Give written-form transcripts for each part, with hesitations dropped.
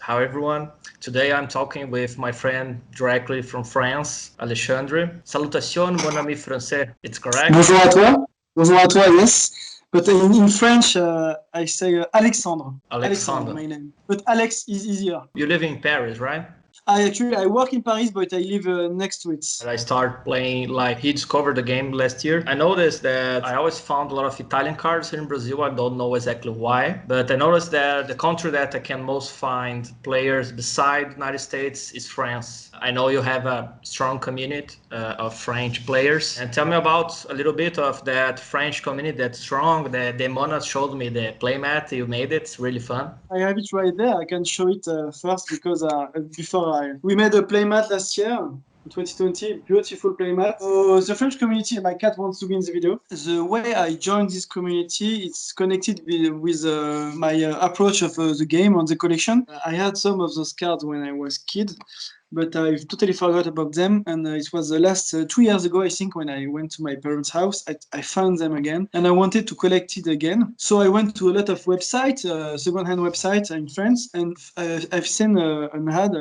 Hi everyone. Today I'm talking with my friend directly from France, Alexandre. Salutations, mon ami français. It's correct? Bonjour à toi. Bonjour à toi, yes. But in French, I say Alexandre. Alexandre, Alexandre. my name. But Alex is easier. You live in Paris, right? I work in Paris, but I live next to it. I started playing, like, he discovered the game last year. I noticed that I always found a lot of Italian cards here in Brazil. I don't know exactly why, but I noticed that the country that I can most find players beside United States is France. I know you have a strong community of French players. And tell me about a little bit of that French community that's strong. The Mona showed me the playmat you made. It's really fun. I have it right there. I can show it first because we made a playmat last year. 2020, beautiful playmat. The French community, my cat wants to be in the video. The way I joined this community, it's connected with my approach of the game on the collection. I had some of those cards when I was kid, but I totally forgot about them. And it was the last 2 years ago, I think, when I went to my parents' house, I found them again, and I wanted to collect it again. So I went to a lot of websites, second-hand websites in France, and I've seen an ad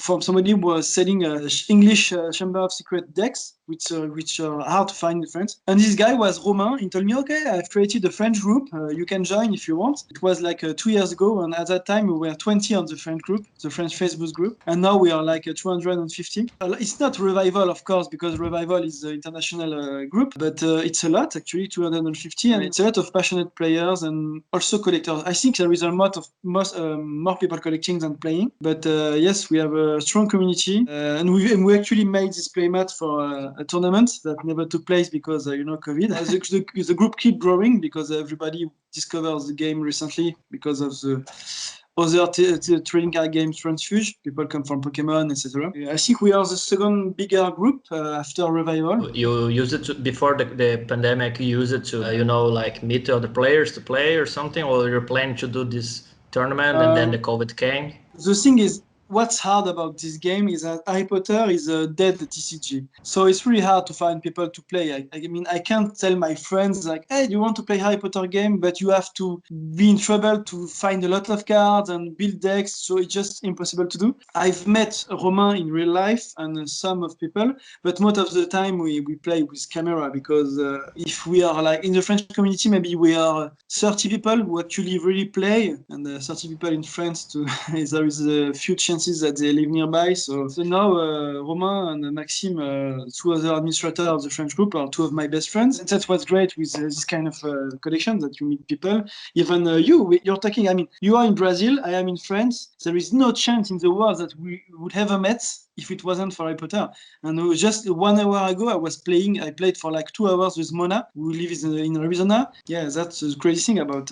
from somebody who was selling English Chamber of Secret decks, which are hard to find in France. And this guy was Romain. He told me, okay, I've created a French group. You can join if you want. It was like 2 years ago, and at that time we were 20 on the French group, the French Facebook group, and now we are like 250. It's not Revival, of course, because Revival is an international group, but it's a lot, actually, 250, and it's a lot of passionate players and also collectors. I think there is a lot of more people collecting than playing, but yes, we have a strong community, and we actually made this playmat for a tournament that never took place because COVID. The group keep growing because everybody discovers the game recently because of the other trading card games transfuge. People come from Pokemon, etc. I think we are the second bigger group after Revival. You use it before the pandemic. You use it to like meet other players to play or something, or you're planning to do this tournament and then the COVID came? The thing is, what's hard about this game is that Harry Potter is a dead TCG. So it's really hard to find people to play. I mean, I can't tell my friends like, hey, do you want to play Harry Potter game? But you have to be in trouble to find a lot of cards and build decks. So it's just impossible to do. I've met Romain in real life and some of people, but most of the time we play with camera because if we are like in the French community, maybe we are 30 people who actually really play, and 30 people in France too. There is a few chances that they live nearby. So now Romain and Maxime, two other administrators of the French group, are two of my best friends. And that's what's great with this kind of collection, that you meet people. Even you're talking, I mean, you are in Brazil, I am in France. There is no chance in the world that we would ever met if it wasn't for Harry Potter. And just 1 hour ago, I played for like 2 hours with Mona, who lives in Arizona. Yeah, that's the crazy thing about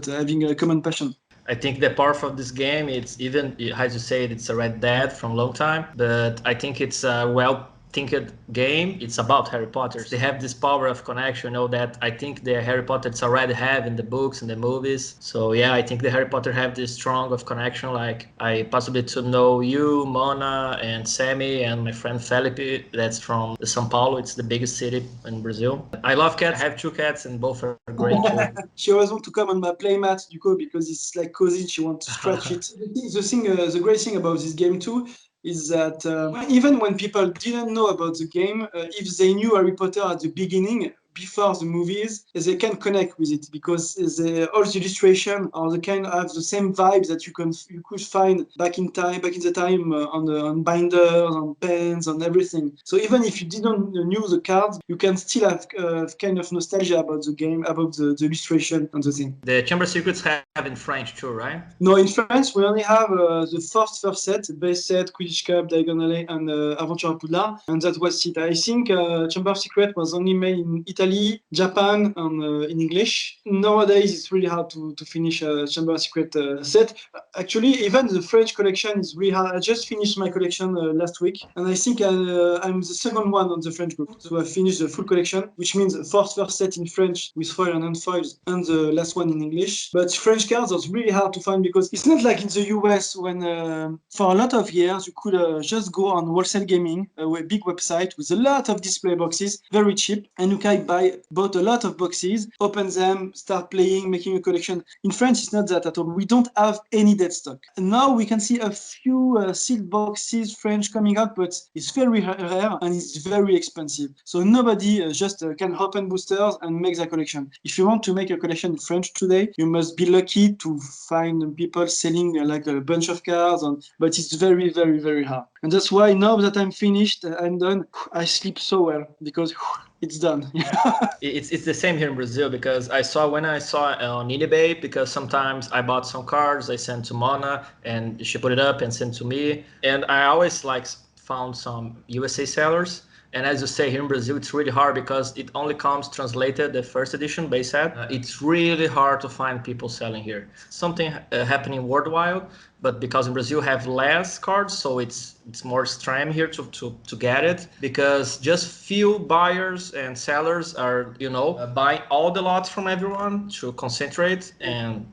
having a common passion. I think the power of this game, it's even, as you say, it's already dead from a long time, but I think it's a well-thinked game. It's about Harry Potter. They have this power of connection, that I think the Harry Potters already have in the books and the movies. So yeah, I think the Harry Potter have this strong of connection. Like, I possibly to know you, Mona, and Sammy, and my friend Felipe, that's from São Paulo. It's the biggest city in Brazil. I love cats. I have 2 cats and both are great too. She always wants to come on my playmat, because it's like cozy. She wants to scratch it. The great thing about this game too is that even when people didn't know about the game, if they knew Harry Potter at the beginning, before the movies, they can connect with it because all the illustration are the kind of the same vibes that you could find back in the time on binders, on pens, on everything. So even if you didn't knew the cards, you can still have kind of nostalgia about the game, about the illustration and the thing. The Chamber Secrets have in French too, right? No, in France we only have the first set, base set, Quidditch Cup, Diagon Alley, and Aventure Poudlard, and that was it. I think Chamber of Secret was only made in Italy, Japan, and in English. Nowadays, it's really hard to finish a Chamber of Secret set. Actually, even the French collection is really hard. I just finished my collection last week, and I think I'm the second one on the French group. So I finished the full collection, which means the first set in French with foil and unfoils, and the last one in English. But French cards are really hard to find because it's not like in the US when for a lot of years you could just go on Wholesale Gaming, a big website with a lot of display boxes, very cheap, and you can bought a lot of boxes, open them, start playing, making a collection. In France, it's not that at all. We don't have any dead stock. Now we can see a few sealed boxes French coming out, but it's very rare and it's very expensive. So nobody just can open boosters and make their collection. If you want to make a collection in French today, you must be lucky to find people selling like a bunch of cards, but it's very, very, very hard. And that's why now that I'm finished, I'm done, I sleep so well because it's done. It's the same here in Brazil because when I saw on eBay, because sometimes I bought some cards, I sent to Mona and she put it up and sent to me. And I always found some USA sellers. And as you say, here in Brazil, it's really hard because it only comes translated, the first edition base set. It's really hard to find people selling here. Something happening worldwide, but because in Brazil have less cards, so it's more extreme here to get it, because just few buyers and sellers are buying all the lots from everyone to concentrate and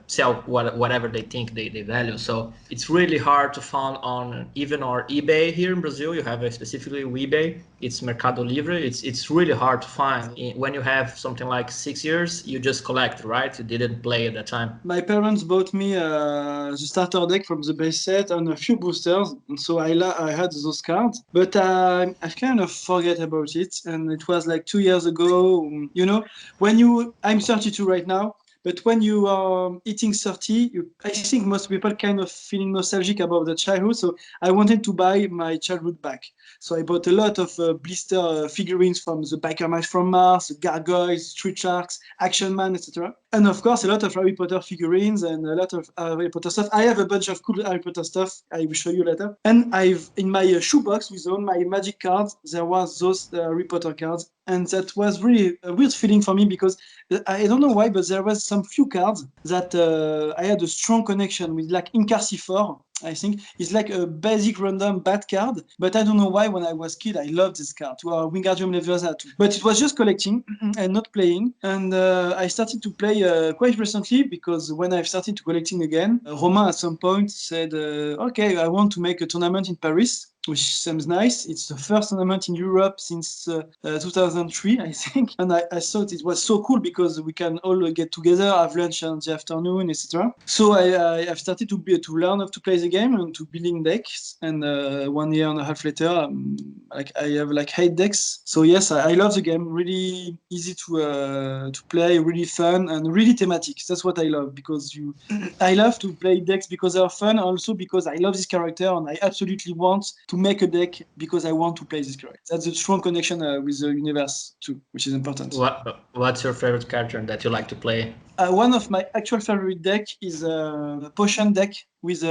sell whatever they think they value. So it's really hard to find on even our eBay here in Brazil. You have specifically eBay, it's Mercado Livre. It's really hard to find. When you have something like 6 years, you just collect, right? You didn't play at that time. My parents bought me the starter deck from the base set and a few boosters, and so I had those cards, but I've kind of forget about it, and it was like 2 years ago. I'm 32 right now, but when you are hitting 30, I think most people kind of feeling nostalgic about the childhood. So I wanted to buy my childhood back. So I bought a lot of blister figurines from the Biker Mice from Mars, Gargoyles, Street Sharks, Action Man, etc. And of course, a lot of Harry Potter figurines and a lot of Harry Potter stuff. I have a bunch of cool Harry Potter stuff. I will show you later. And I've in my shoebox with all my magic cards, there was those Harry Potter cards. And that was really a weird feeling for me because I don't know why, but there was some few cards that I had a strong connection with, like Incarcifor. I think it's like a basic random bad card, but I don't know why when I was kid I loved this card, to our Wingardium Leviosa too. But it was just collecting and not playing, and I started to play quite recently because when I started to collecting again, Romain at some point said, okay, I want to make a tournament in Paris, which seems nice. It's the first tournament in Europe since 2003, I think. And I thought it was so cool because we can all get together, have lunch in the afternoon, etc. So I've started to learn how to play the game and to building decks. And 1 year and a half later, I have like 8 decks. So yes, I love the game. Really easy to play, really fun, and really thematic. That's what I love, because I love to play decks because they are fun, also because I love this character and I absolutely want to make a deck because I want to play this character. That's a strong connection with the universe too, which is important. What's your favorite character that you like to play? One of my actual favorite deck is a potion deck with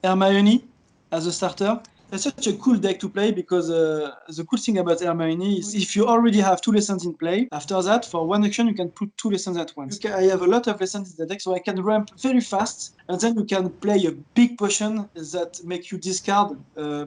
Hermione as a starter. It's such a cool deck to play because the cool thing about Hermione is if you already have 2 lessons in play, after that, for 1 action, you can put 2 lessons at once. I have a lot of lessons in the deck, so I can ramp very fast, and then you can play a big potion that make you discard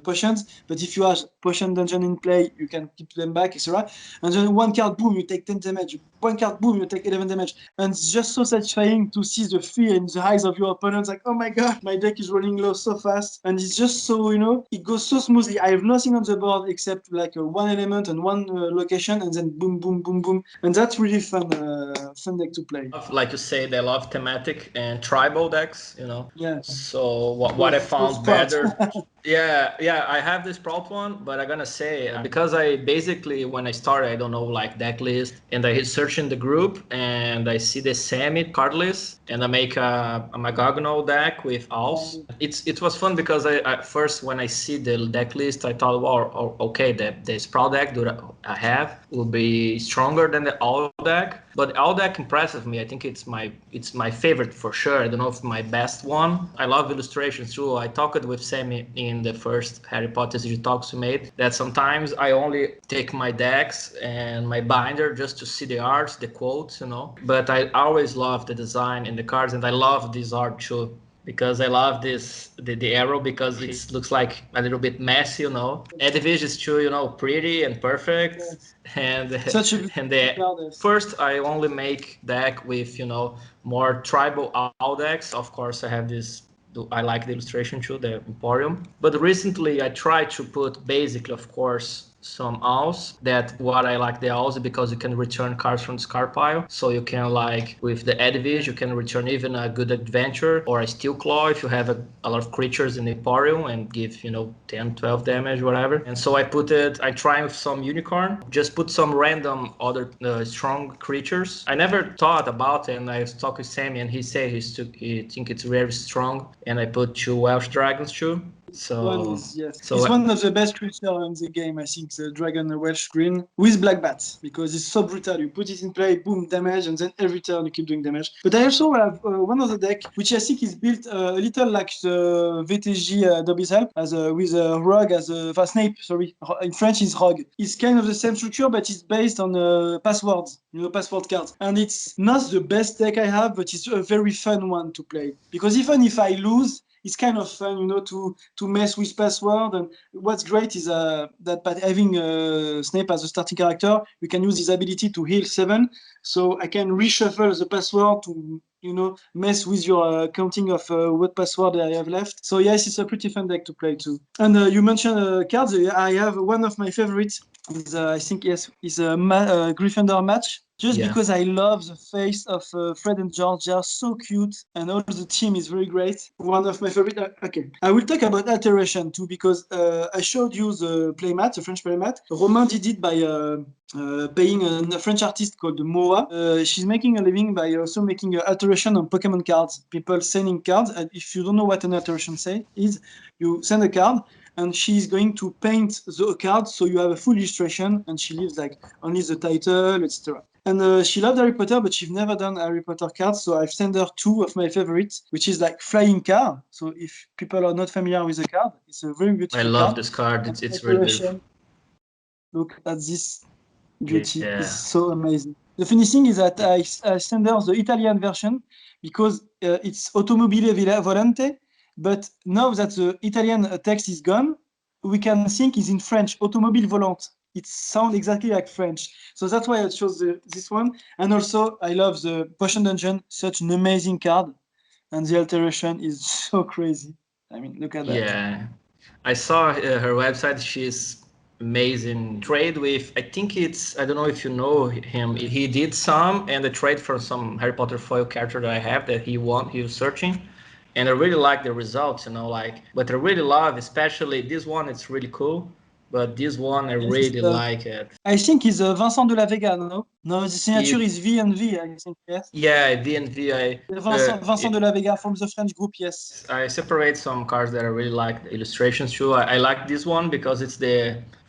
potions. But if you have potion dungeon in play, you can keep them back, etc. And then 1 card, boom, you take 10 damage. 1 card, boom, you take 11 damage. And it's just so satisfying to see the fear in the eyes of your opponents, like, oh my god, my deck is running low so fast. And it's just so, it goes so smoothly. I have nothing on the board except like 1 element and 1 location, and then boom, boom, boom, boom. And that's really fun deck to play. Like you say, they love thematic and tribal decks, Yeah. So what I found better... Yeah, I have this prop one, but I'm gonna say, because I basically, when I started, I don't know, like deck list, and I hit search in the group, and I see the semi card list, and I make a Magagonal deck with Owls. It was fun because I first, when I see the deck list, I thought, well, okay, the Sprout deck that I have will be stronger than the Owl deck. But the Owl deck impresses me. I think it's my favorite for sure. I don't know if my best one. I love illustrations too. I talked with Sammy in the first Harry Potter TCG Talks we made that sometimes I only take my decks and my binder just to see the arts, the quotes, But I always love the design and the cards, and I love this art too, because I love the arrow, because it looks like a little bit messy, And the vision is too, pretty and perfect. And first I only make deck with, more tribal owl decks. Of course, I have this. I like the illustration too, the Emporium. But recently I tried to put basically, of course, some owls. That what I like the owls because you can return cards from the discard pile. So you can like with the Edwige, you can return even a good adventure or a steel claw if you have a lot of creatures in the Emporium and give 10, 12 damage, whatever. And so I try with some unicorn, just put some random other strong creatures. I never thought about it, and I talked with Sammy and he said he think it's very strong, and I put 2 Welsh dragons too. So it's one of the best creatures in the game, I think, the Dragon Welsh Green with Black Bats, because it's so brutal. You put it in play, boom, damage, and then every turn you keep doing damage. But I also have one other deck, which I think is built a little like the VTG Dobby's Help, with a Rogue as a Snape, sorry. In French, it's Rogue. It's kind of the same structure, but it's based on passwords, password cards. And it's not the best deck I have, but it's a very fun one to play. Because even if I lose, it's kind of fun, to mess with password. And what's great is that by having Snape as a starting character, we can use his ability to heal 7. So I can reshuffle the password to, mess with your counting of what password I have left. So yes, it's a pretty fun deck to play too. And you mentioned cards. I have one of my favorites. Is I think yes, is a Gryffindor match. Just because I love the face of Fred and George. They are so cute, and all the team is very great. One of my favorite. Okay, I will talk about Alteration too, because I showed you the playmat, the French playmat. Romain did it by paying a French artist called Moa. She's making a living by also making an alteration on Pokemon cards. People sending cards, and if you don't know what an alteration is, you send a card, and she's going to paint the card so you have a full illustration, and she leaves like only the title, etc. And she loved Harry Potter, but she's never done Harry Potter cards, so I've sent her 2 of my favorites, which is like Flying Car. So if people are not familiar with the card, it's a very beautiful card. I love this card. It's really beautiful. Look at this beauty. It's so amazing. The funny thing is that I sent her the Italian version because it's Automobile Volante, but now that the Italian text is gone, we can think it's in French, Automobile Volante. It sounds exactly like French. So that's why I chose this one. And also, I love the Potion Dungeon, such an amazing card. And the alteration is so crazy. I mean, look at that. Yeah. I saw her website. She's amazing. Trade with, I think I don't know if you know him. He did some, and the trade for some Harry Potter foil character that I have that he was searching. And I really like the results, but I really love, especially this one, it's really cool. But this one, I really like it. I think it's Vincent de la Vega, no? No, the signature is V and V, I think, yes? Yeah, V and V. Vincent de la Vega from the French group, yes. I separate some cards that I really like, the illustrations too. I like this one because it's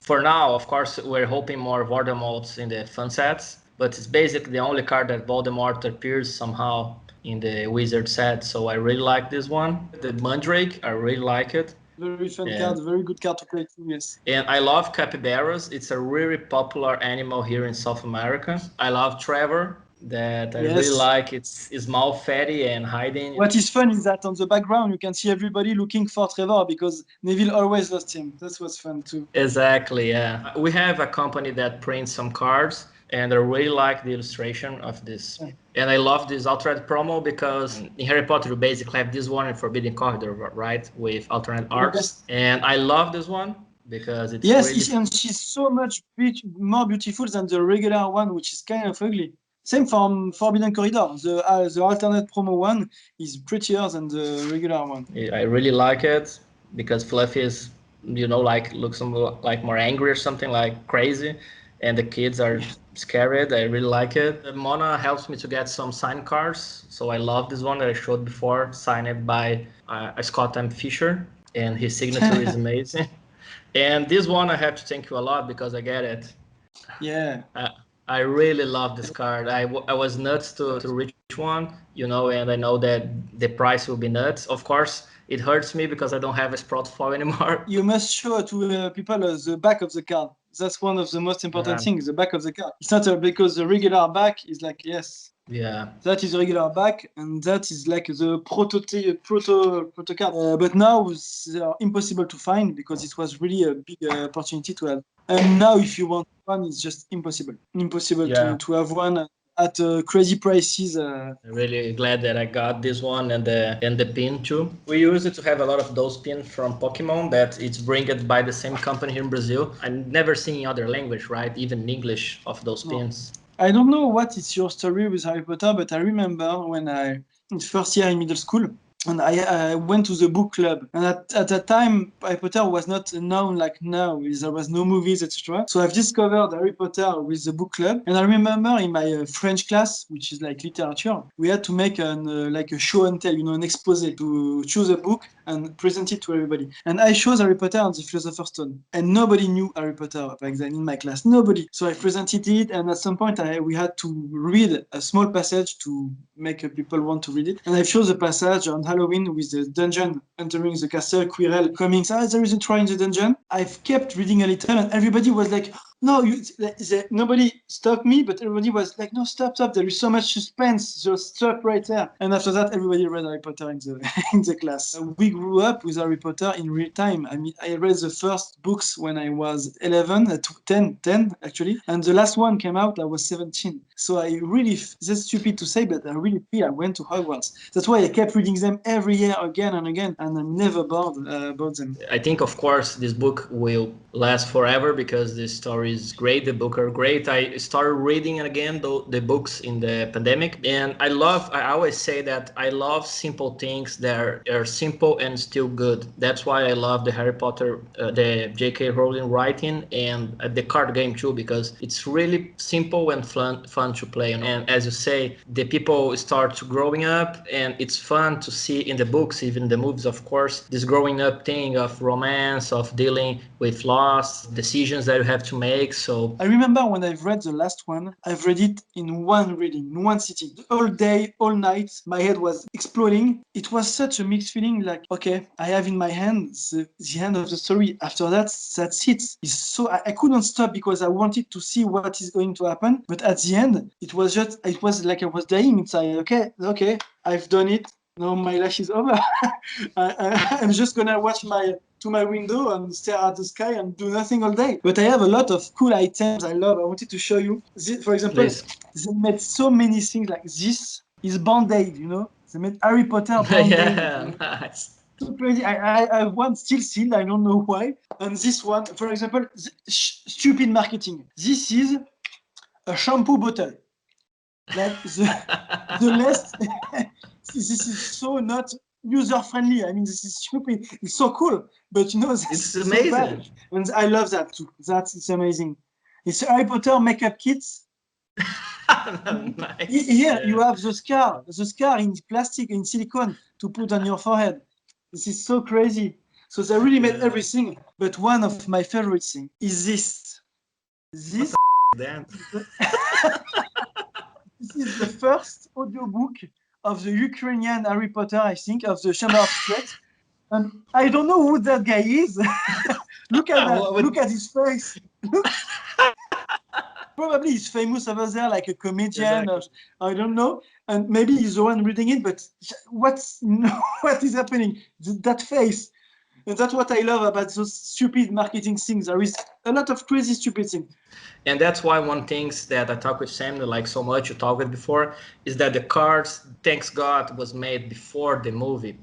for now, of course, we're hoping more Voldemorts in the fun sets, but it's basically the only card that Voldemort appears somehow in the Wizard set, so I really like this one. The Mandrake, I really like it. Very fun card, very good card to play too, yes. And I love capybaras. It's a really popular animal here in South America. I love Trevor, that I really like. It's small, fatty, and hiding. What is fun is that on the background you can see everybody looking for Trevor because Neville always lost him. That's what's fun too. Exactly, yeah. We have a company that prints some cards, and I really like the illustration of this. And I love this alternate promo because in Harry Potter you basically have this one in Forbidden Corridor, right? With alternate arcs. And I love this one because it's and she's so much more beautiful than the regular one, which is kind of ugly. Same from Forbidden Corridor. The alternate promo one is prettier than the regular one. I really like it because Fluffy is, looks like more angry or something, like crazy. And the kids are scared. I really like it. Mona helps me to get some signed cards. So I love this one that I showed before, signed by Scott M. Fisher. And his signature is amazing. And this one I have to thank you a lot because I get it. Yeah. I really love this card. I was nuts to reach one, and I know that the price will be nuts. Of course, it hurts me because I don't have a Sprout foil anymore. You must show to people the back of the card. That's one of the most important things, the back of the card. It's not because the regular back is like, yeah, that is the regular back, and that is like the proto card. But now they are impossible to find because it was really a big opportunity to have. And now if you want one, it's just impossible. To have one at crazy prices. Really glad that I got this one and the pin too. We used to have a lot of those pins from Pokemon that it's bringed by the same company here in Brazil. I never seen in other language, right? Even in English of those pins. I don't know what is your story with Harry Potter, but I remember when in first year in middle school, and I went to the book club. And at that time, Harry Potter was not known like now. There was no movies, etc. So I've discovered Harry Potter with the book club. And I remember in my French class, which is like literature, we had to make like a show and tell, an expose to choose a book and present it to everybody. And I chose Harry Potter and the Philosopher's Stone. And nobody knew Harry Potter back then in my class. Nobody. So I presented it, and at some point we had to read a small passage to make people want to read it. And I chose a passage on Halloween with the dungeon entering the castle, Quirrell coming. There is a try in the dungeon. I've kept reading a little, and everybody was like, no, nobody stopped me, but everybody was like, no, stop. There is so much suspense. Just stop right there. And after that, everybody read Harry Potter in the in the class. We grew up with Harry Potter in real time. I mean, I read the first books when I was 10 actually, and the last one came out I was 17. So I really, that's stupid to say, but I really feel I went to Hogwarts. That's why I kept reading them every year again and again, and I'm never bored about them. I think, of course, this book will last forever because the story is great, the book are great. I started reading again the books in the pandemic, and I always say that I love simple things that are simple and still good. That's why I love the Harry Potter, the J.K. Rowling writing, and the card game too, because it's really simple and fun to play. And as you say, the people start growing up, and it's fun to see in the books, even the movies, of course, this growing up thing of romance, of dealing with loss, decisions that you have to make. So I remember when I've read the last one, I've read it in one reading, in one sitting. All day, all night, my head was exploding. It was such a mixed feeling, like, okay, I have in my hand the end of the story. After that, that's it. It's so I couldn't stop because I wanted to see what is going to happen. But at the end, it was like I was dying inside. Okay, I've done it. Now my life is over. I'm just gonna watch to my window and stare at the sky and do nothing all day. But I have a lot of cool items I love. I wanted to show you. For example, they made so many things like this is Band-Aid, They made Harry Potter Band-Aid. Yeah, nice. So crazy. I have one still sealed. I don't know why. And this one, for example, stupid marketing. This is a shampoo bottle. Like the less... This is so not user-friendly. I mean, this is stupid. It's so cool. But, this it's is amazing. So bad. And I love that, too. It's amazing. It's Harry Potter makeup kits. Nice. Here, you have the scar in plastic, in silicone, to put on your forehead. This is so crazy. So they really made everything. But one of my favorite things is this. This is the first audiobook of the Ukrainian Harry Potter, I think, of the Chamber of Secrets. And I don't know who that guy is. Look at that. Look at his face. Probably he's famous over there, like a comedian, exactly. Or I don't know. And maybe he's the one reading it, but what is happening? That face. And that's what I love about those stupid marketing things. There is a lot of crazy stupid things. And that's why one thing that I talk with Sam, like so much, you talked with before, is that the cards, thanks God, was made before the movie.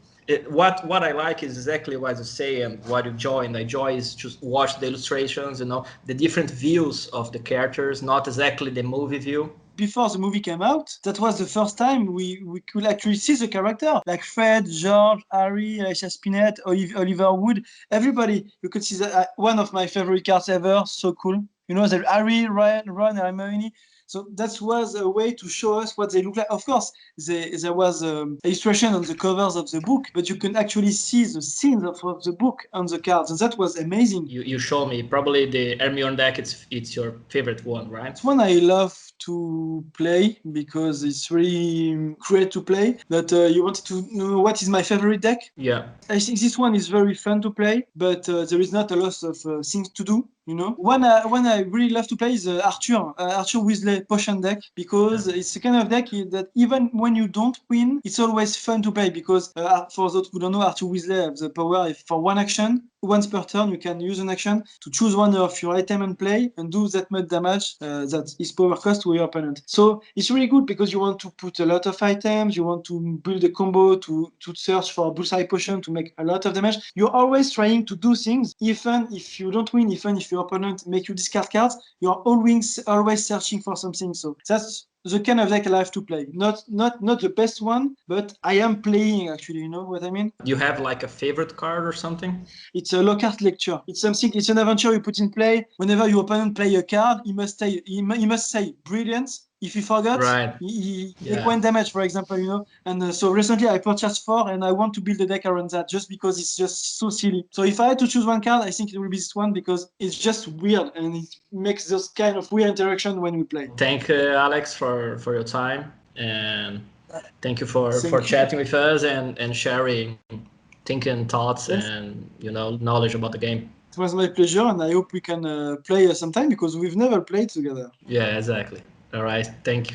What I like is exactly what you say and what you enjoy. And I enjoy is just watch the illustrations, the different views of the characters, not exactly the movie view. Before the movie came out, that was the first time we could actually see the character. Like Fred, George, Harry, Alicia Spinett, Oliver Wood, everybody. You could see that one of my favorite cards ever. So cool. The Harry, Ron, Hermione. So that was a way to show us what they look like. Of course, there was illustration on the covers of the book, but you can actually see the scenes of the book on the cards, and that was amazing. You show me probably the Hermione deck. It's your favorite one, right? It's one I love to play because it's really great to play. But you wanted to know what is my favorite deck? Yeah. I think this one is very fun to play, but there is not a lot of things to do. you know. One I really love to play is Arthur Weasley Potion deck, because it's the kind of deck that even when you don't win, it's always fun to play, because for those who don't know, Arthur Weasley has the power for one action. Once per turn, you can use an action to choose one of your item and play and do that much damage that is power cost to your opponent. So it's really good because you want to put a lot of items, you want to build a combo to search for bullseye potion to make a lot of damage. You're always trying to do things, even if you don't win, even if your opponent make you discard cards, you're always searching for something. So that's the kind of deck I like to play. Not the best one, but I am playing actually. You know what I mean? You have like a favorite card or something? It's a Lockhart lecture. It's an adventure you put in play. Whenever your opponent play a card, he must say brilliance. If he forgot, Right. he take 1 damage, for example, you know. And so recently I purchased 4, and I want to build a deck around that just because it's just so silly. So if I had to choose one card, I think it will be this one, because it's just weird and it makes those kind of weird interaction when we play. Thank Alex for your time, and thank you for chatting with us and sharing thinking, thoughts, and knowledge about the game. It was my pleasure, and I hope we can play sometime, because we've never played together. Yeah, exactly. All right, thank you.